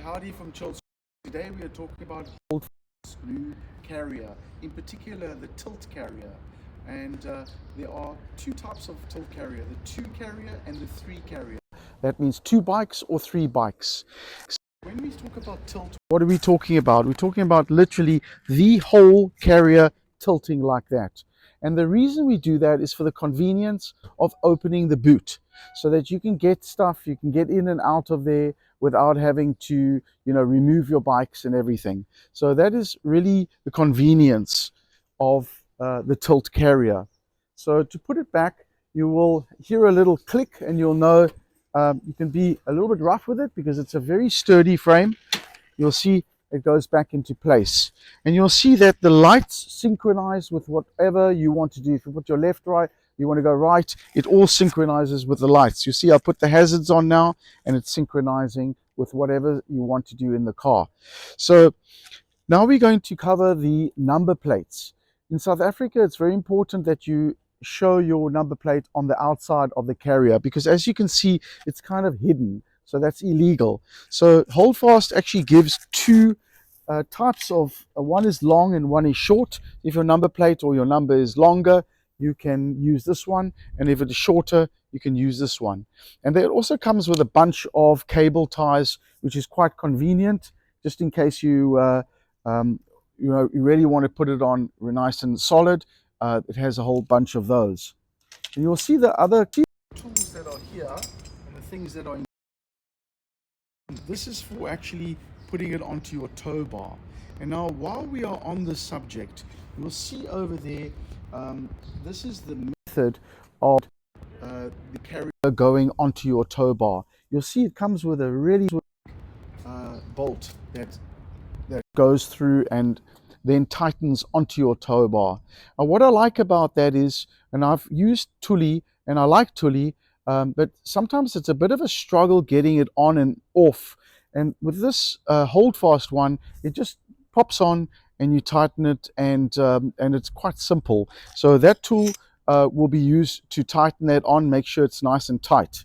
Howdy from Chelsea. Today we are talking about Holdfast new carrier, in particular the tilt carrier. And there are two types of tilt carrier, the 2 carrier and the 3 carrier. That means 2 bikes or 3 bikes. When we talk about tilt, what are we talking about? We're talking about literally the whole carrier tilting like that. And the reason we do that is for the convenience of opening the boot, so that you can get stuff, you can get in and out of there without having to, remove your bikes and everything. So that is really the convenience of the tilt carrier. So to put it back, you will hear a little click and you'll know you can be a little bit rough with it because it's a very sturdy frame. You'll see it goes back into place, and you'll see that the lights synchronize with whatever you want to do. If you put your left, right, you want to go right, it all synchronizes with the lights. You see I put the hazards on now, and it's synchronizing with whatever you want to do in the car. So now we're going to cover the number plates. In South Africa, it's very important that you show your number plate on the outside of the carrier, because as you can see, it's kind of hidden. So that's illegal. So Holdfast actually gives 2 types of, one is long and one is short. If your number plate or your number is longer, you can use this one, and if it is shorter, you can use this one. And it also comes with a bunch of cable ties, which is quite convenient, just in case you you really want to put it on nice and solid. It has a whole bunch of those. And you'll see the other tools that are here and the things that are in. This is for actually putting it onto your tow bar. And now while we are on this subject, you'll see over there, this is the method of the carrier going onto your tow bar. You'll see it comes with a really bolt that goes through and then tightens onto your tow bar. And what I like about that is, and I've used Tuli and I like Tuli, but sometimes it's a bit of a struggle getting it on and off. And with this Holdfast one, it just pops on and you tighten it, and it's quite simple. So that tool will be used to tighten that on, make sure it's nice and tight.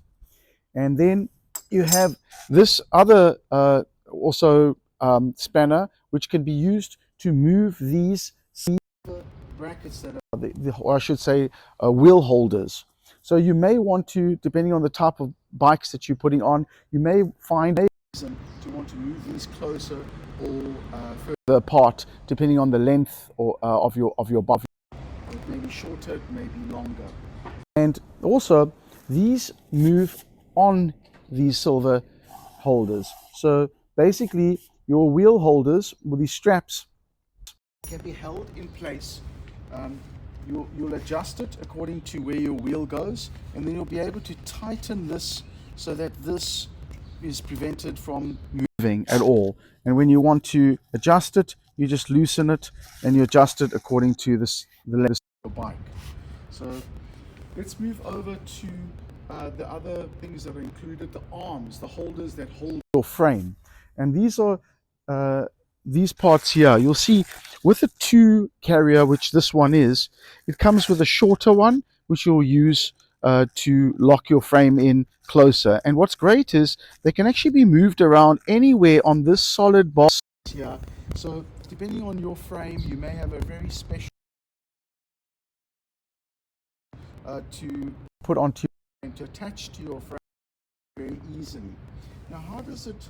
And then you have this other also spanner, which can be used to move these brackets that are or I should say wheel holders. So you may want to, depending on the type of bikes that you're putting on, you may find a reason to want to move these closer or further apart, depending on the length or of your bike. It may be shorter, it may be longer. And also, these move on these silver holders. So basically, your wheel holders with these straps can be held in place. You'll adjust it according to where your wheel goes, and then you'll be able to tighten this so that this is prevented from moving at all. And when you want to adjust it, you just loosen it and you adjust it according to the length of your bike. So let's move over to the other things that are included, the arms, the holders that hold your frame. And these are these parts here. You'll see with the 2 carrier, which this one is, it comes with a shorter one, which you'll use to lock your frame in closer. And what's great is they can actually be moved around anywhere on this solid bar here. So depending on your frame, you may have a very special to put onto and to attach to your frame very easily. Now, how does it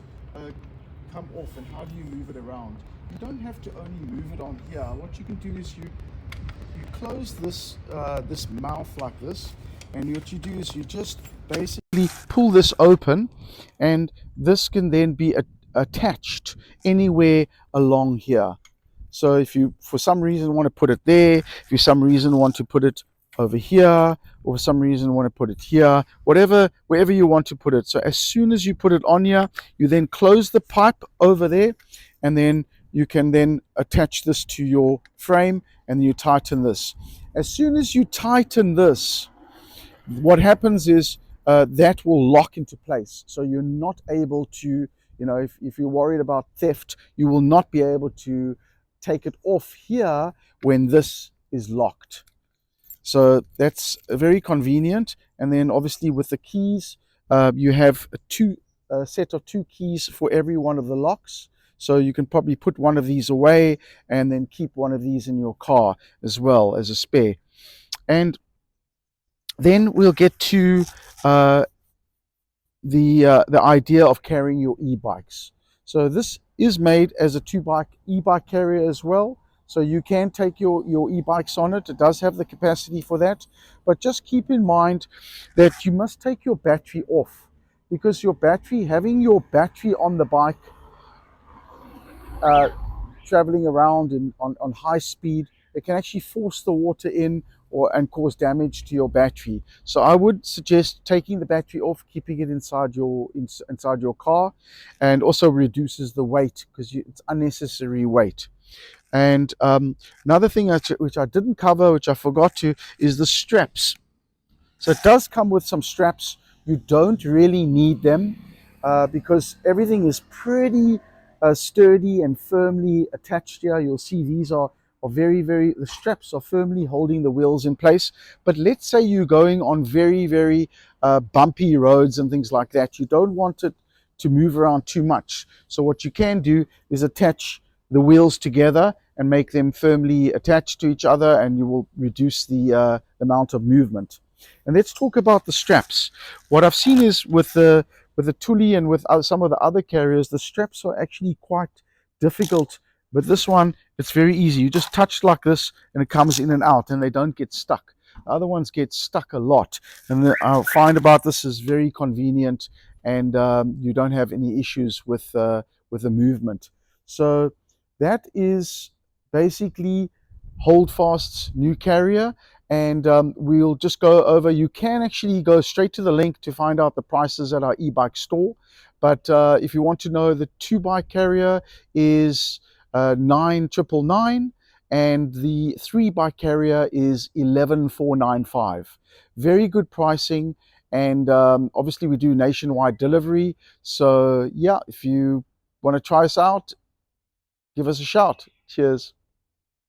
come off, and how do you move it around? You don't have to only move it on here. What you can do is you close this this mouth like this, and what you do is you just basically pull this open, and this can then be attached anywhere along here. So if you for some reason want to put it there, if you for some reason want to put it over here, or for some reason want to put it here, wherever you want to put it. So as soon as you put it on here, you then close the pipe over there, and then you can then attach this to your frame, and you tighten this. As soon as you tighten this, what happens is that will lock into place. So you're not able to, if you're worried about theft, you will not be able to take it off here when this is locked. So that's very convenient. And then obviously with the keys, you have 2 a set of 2 keys for every one of the locks. So you can probably put one of these away and then keep one of these in your car as well as a spare. And then we'll get to the idea of carrying your e-bikes. So this is made as a e-bike carrier as well. So you can take your e-bikes on it. It does have the capacity for that. But just keep in mind that you must take your battery off, because having your battery on the bike, uh, traveling around on high speed, it can actually force the water in and cause damage to your battery. So I would suggest taking the battery off, keeping it inside your car, and also reduces the weight, because it's unnecessary weight. And another thing which I didn't cover, which I forgot to, is the straps. So it does come with some straps. You don't really need them because everything is pretty sturdy and firmly attached here. You'll see these are the straps are firmly holding the wheels in place. But let's say you're going on very bumpy roads and things like that. You don't want it to move around too much. So what you can do is attach the wheels together and make them firmly attached to each other, and you will reduce the amount of movement. And let's talk about the straps. What I've seen is with the Thule and with some of the other carriers, the straps are actually quite difficult. But this one, it's very easy. You just touch like this and it comes in and out, and they don't get stuck. The other ones get stuck a lot. And I find about this is very convenient, and you don't have any issues with the movement. So that is basically Holdfast's new carrier. And we'll just go over. You can actually go straight to the link to find out the prices at our e-bike store. But if you want to know, the 2-bike carrier is 9,999, and the 3-bike carrier is 11,495. Very good pricing, and obviously we do nationwide delivery. So yeah, if you want to try us out, give us a shout. Cheers.